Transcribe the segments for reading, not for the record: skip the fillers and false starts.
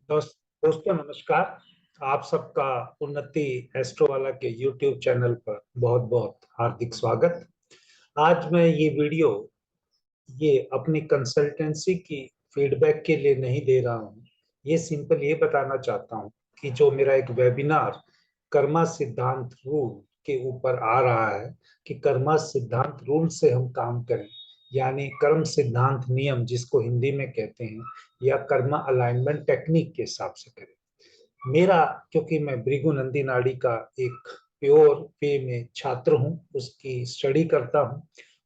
दोस्तों नमस्कार। आप सबका उन्नति एस्ट्रो वाला के यूट्यूब चैनल पर बहुत बहुत हार्दिक स्वागत। आज मैं ये वीडियो अपनी कंसल्टेंसी की फीडबैक के लिए नहीं दे रहा हूँ। ये सिंपल ये बताना चाहता हूँ कि जो मेरा एक वेबिनार कर्मा सिद्धांत रूल के ऊपर आ रहा है कि कर्मा सिद्धांत रूल से हम काम करें, यानी कर्म सिद्धांत नियम जिसको हिंदी में कहते हैं, या कर्मा अलाइनमेंट टेक्निक के हिसाब से करें। मेरा, क्योंकि मैं भृगु नाड़ी का एक प्योर वे में छात्र हूँ, उसकी स्टडी करता हूँ,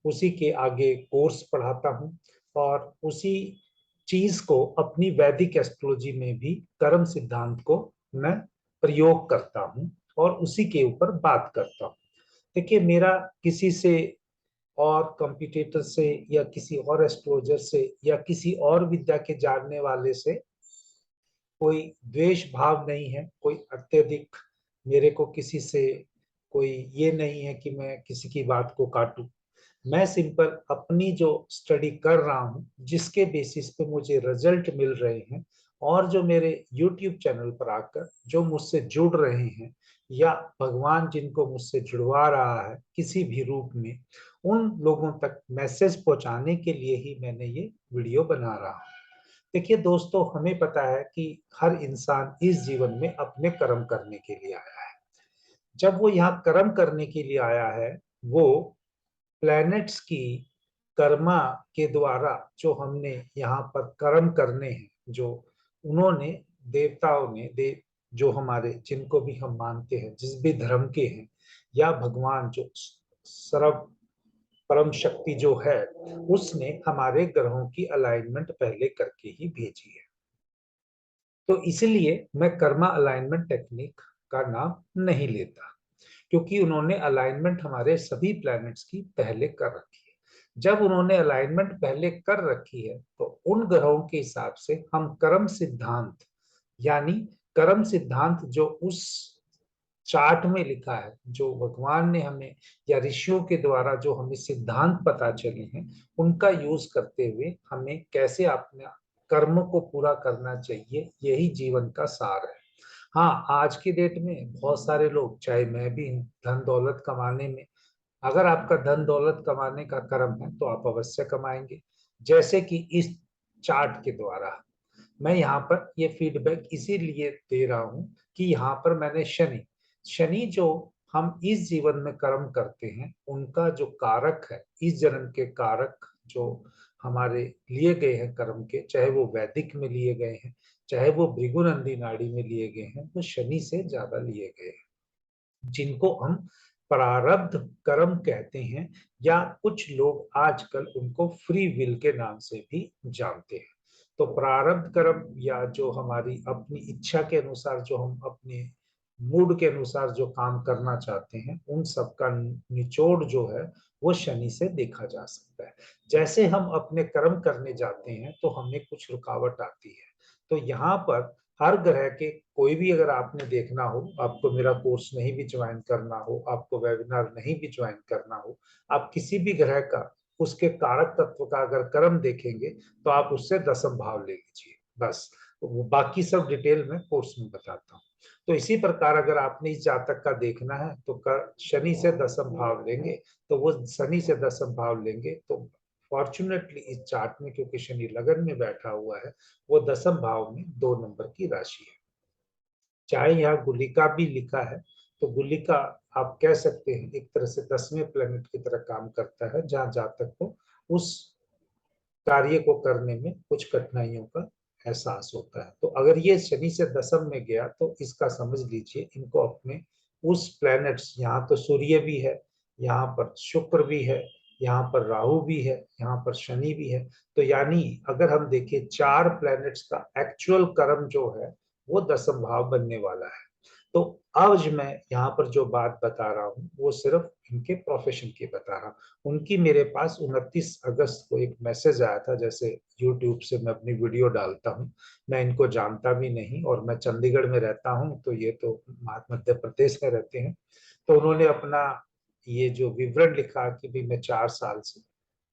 उसी के आगे कोर्स पढ़ाता हूँ और उसी चीज को अपनी वैदिक एस्ट्रोलॉजी में भी कर्म सिद्धांत को मैं प्रयोग करता हूँ और उसी के ऊपर बात करता हूँ। देखिए, मेरा किसी से और कंपिटिटर से या किसी और एस्ट्रोलॉजर से या किसी और विद्या के जानने वाले से कोई द्वेष भाव नहीं है, कोई अत्यधिक मेरे को किसी से कोई ये नहीं है कि मैं किसी की बात को काटूं। मैं सिंपल अपनी जो स्टडी कर रहा हूं, जिसके बेसिस पे मुझे रिजल्ट मिल रहे हैं, और जो मेरे YouTube चैनल पर आकर जो मुझसे जुड़ रहे हैं या भगवान जिनको मुझसे जुड़वा रहा है किसी भी रूप में, उन लोगों तक मैसेज पहुंचाने के लिए ही मैंने ये वीडियो बना रहा हूं। देखिए दोस्तों, हमें पता है कि हर इंसान इस जीवन में अपने कर्म करने के लिए आया है। जब वो यहाँ कर्म करने के लिए आया है, वो प्लैनेट्स की कर्मा के द्वारा जो हमने यहाँ पर कर्म करने हैं, जो उन्होंने देवताओं ने जो हमारे जिनको भी हम मानते हैं, जिस भी धर्म के हैं, या भगवान जो सर्व परम शक्ति जो है, उसने हमारे ग्रहों की अलाइनमेंट पहले करके ही भेजी है। तो इसलिए मैं कर्मा अलाइनमेंट टेक्निक का नाम नहीं लेता, क्योंकि उन्होंने अलाइनमेंट हमारे सभी प्लैनेट्स की पहले कर रखी है। जब उन्होंने अलाइनमेंट पहले कर रखी है, तो उन ग्रहों के हिसाब से हम कर्म सिद्धांत, यानी कर्म सिद्धांत जो उस चार्ट में लिखा है, जो भगवान ने हमें या ऋषियों के द्वारा जो हमें सिद्धांत पता चले हैं, उनका यूज करते हुए हमें कैसे अपने कर्म को पूरा करना चाहिए, यही जीवन का सार है। हाँ, आज की डेट में बहुत सारे लोग, चाहे मैं भी, धन दौलत कमाने में, अगर आपका धन दौलत कमाने का कर्म है तो आप अवश्य कमाएंगे। जैसे कि इस चार्ट के द्वारा मैं यहाँ पर ये फीडबैक इसीलिए दे रहा हूँ कि यहाँ पर मैंने शनि शनि जो हम इस जीवन में कर्म करते हैं, उनका जो कारक है, इस जन्म के कारक जो हमारे लिए गए हैं कर्म के, चाहे वो वैदिक में लिए गए हैं, चाहे वो भृगुनंदी नाड़ी में लिए गए हैं, वो शनि से ज्यादा लिए गए हैं, जिनको हम प्रारब्ध कर्म कहते हैं, या कुछ लोग आजकल उनको फ्री विल के नाम से भी जानते हैं। तो प्रारब्ध कर्म, या जो हमारी अपनी इच्छा के अनुसार, जो हम अपने मूड के अनुसार जो काम करना चाहते हैं, उन सब का निचोड़ जो है वो शनि से देखा जा सकता है। जैसे हम अपने कर्म करने जाते हैं तो हमें कुछ रुकावट आती है। तो यहाँ पर हर ग्रह के कोई भी, अगर आपने देखना हो, आपको मेरा कोर्स नहीं भी ज्वाइन करना हो, आपको वेबिनार नहीं भी ज्वाइन करना हो, आप किसी भी ग्रह का, उसके कारक तत्व का अगर कर्म देखेंगे तो आप उससे दसम भाव ले लीजिए, बस। वो बाकी सब डिटेल में कोर्स में बताता हूँ। तो इसी प्रकार अगर आपने इस जातक का देखना है तो शनि से दसम भाव लेंगे, तो वो शनि से दसम भाव लेंगे तो फॉर्चुनेटली इस चार्ट में, क्योंकि शनि लगन में बैठा हुआ है, वो दसम भाव में 2 नंबर की राशि है। चाहे यहाँ गुलिका भी लिखा है, तो गुलिका आप कह सकते हैं एक तरह से 10वें प्लेनेट की तरह काम करता है, जहां जातक को उस कार्य को करने में कुछ कठिनाइयों का एहसास होता है। तो अगर ये शनि से दसम में गया तो इसका समझ लीजिए इनको अपने उस प्लैनेट्स, यहाँ तो सूर्य भी है, यहाँ पर शुक्र भी है, यहाँ पर राहु भी है, यहाँ पर शनि भी है, तो यानी अगर हम देखें 4 प्लैनेट्स का एक्चुअल कर्म जो है वो दसम भाव बनने वाला है। तो आज मैं यहाँ पर जो बात बता रहा हूँ वो सिर्फ इनके प्रोफेशन की बता रहा हूँ। उनकी मेरे पास 29 अगस्त को एक मैसेज आया था, जैसे यूट्यूब से मैं अपनी वीडियो डालता हूँ, मैं इनको जानता भी नहीं, और मैं चंडीगढ़ में रहता हूँ, तो ये तो मध्य प्रदेश में रहते हैं। तो उन्होंने अपना ये जो विवरण लिखा कि भी मैं 4 साल से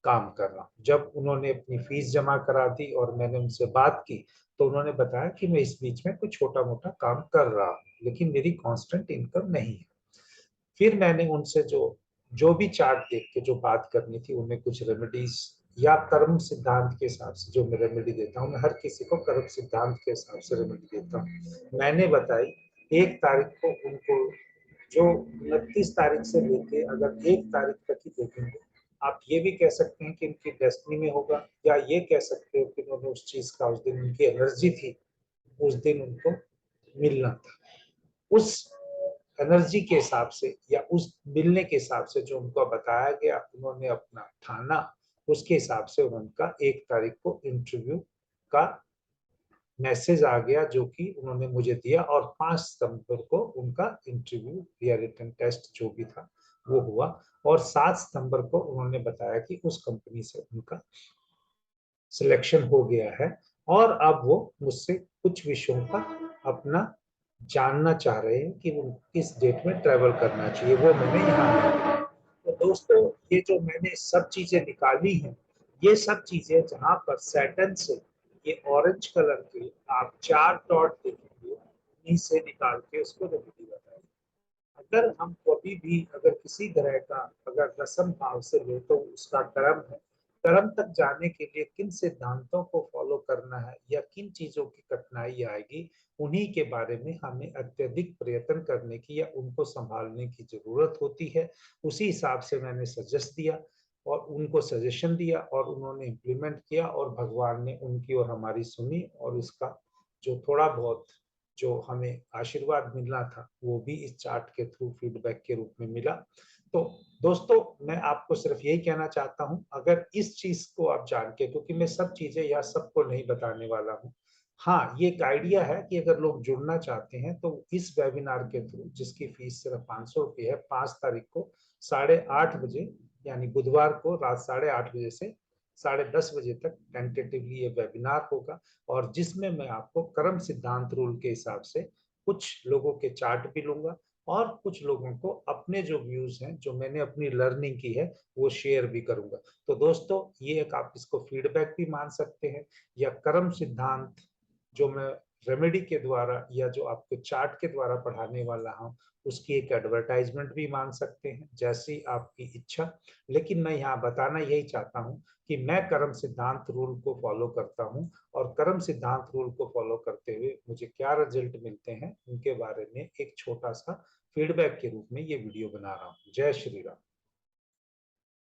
काम कर रहा हूँ। जब उन्होंने अपनी फीस जमा करा दी और मैंने उनसे बात की तो उन्होंने बताया कि मैं इस बीच में कुछ छोटा मोटा काम कर रहा हूँ, लेकिन मेरी कांस्टेंट इनकम नहीं है। फिर मैंने उनसे जो जो भी चार्ट देख के जो बात करनी थी, उन्हें कुछ रेमेडीज या कर्म सिद्धांत के हिसाब से जो मैं रेमेडी देता हूँ, मैं हर किसी को कर्म सिद्धांत के हिसाब से रेमेडी देता हूँ। मैंने बताई 1 तारीख को उनको, जो 29 तारीख से लेके अगर 1 तारीख तक ही देखेंगे, आप ये भी कह सकते हैं कि इनकी डेस्टिनी में होगा, या ये कह सकते हो कि उन्होंने उस चीज का, उस दिन उनकी एनर्जी थी, उस दिन उनको मिलना था। उस एनर्जी के हिसाब से या उस मिलने के हिसाब से जो उनको बताया गया, उन्होंने अपना ठाना, उसके हिसाब से उनका 1 तारीख को इंटरव्यू का मैसेज आ गया, जो कि उन्होंने मुझे दिया, और 5 सितंबर को उनका इंटरव्यू या रिटन टेस्ट जो भी था वो हुआ, और 7 सितंबर को उन्होंने बताया कि उस कंपनी से उनका सिलेक्शन हो गया है, और अब वो मुझसे कुछ विषयों का अपना जानना चाह रहे हैं कि वो किस डेट में ट्रेवल करना चाहिए, वो मैंने यहाँ। तो दोस्तों, ये जो मैंने सब चीजें निकाली हैं, ये सब चीजें जहां पर सैटर्न से ये ऑरेंज कलर के आप 4 डॉट देखेंगे, इन्हीं से निकाल के उसको रेमेडी बताएं। अगर हम कभी भी अगर किसी तरह का अगर रसम भाव से ले तो उसका कर्म है। कर्म तक जाने के लिए किन सिद्धांतों को फॉलो करना है या किन चीजों की कठिनाई आएगी, उन्हीं के बारे में हमें अत्यधिक प्रयत्न करने की या उनको संभालने की जरूरत होती है। उसी हिसाब से मैंने सजेस्ट दिया और उनको सजेशन दिया, और उन्होंने इम्प्लीमेंट किया, और भगवान ने उनकी और हमारी सुनी, और इसका जो थोड़ा बहुत जो हमें आशीर्वाद मिलना था वो भी इस चार्ट के थ्रू फीडबैक के रूप में मिला। तो दोस्तों, मैं आपको सिर्फ यही कहना चाहता हूं, अगर इस चीज को आप जान के, क्योंकि मैं सब चीजें या सबको नहीं बताने वाला हूं, हाँ, ये एक आइडिया है कि अगर लोग जुड़ना चाहते हैं तो इस वेबिनार के थ्रू, जिसकी फीस सिर्फ 500 रुपये है, 5 तारीख को 8:30 बजे, यानी बुधवार को रात 8:30 बजे से 10:30 बजे तक टेंटेटिवली ये वेबिनार होगा, और जिसमें मैं आपको कर्म सिद्धांत रूल के हिसाब से कुछ लोगों के चार्ट भी लूंगा, और कुछ लोगों को अपने जो व्यूज हैं, जो मैंने अपनी लर्निंग की है, वो शेयर भी करूंगा। तो दोस्तों, ये एक आप इसको फीडबैक भी मान सकते हैं, या कर्म सिद्धांत जो मैं रेमेडी के द्वारा या जो आपको चार्ट के द्वारा पढ़ाने वाला हूँ, उसकी एक एडवर्टाइजमेंट भी मान सकते हैं, जैसी आपकी इच्छा। लेकिन मैं यहाँ बताना यही चाहता हूँ कि मैं कर्म सिद्धांत रूल को फॉलो करता हूँ, और कर्म सिद्धांत रूल को फॉलो करते हुए मुझे क्या रिजल्ट मिलते हैं, उनके बारे में एक छोटा सा फीडबैक के रूप में ये वीडियो बना रहा हूँ। जय श्री राम।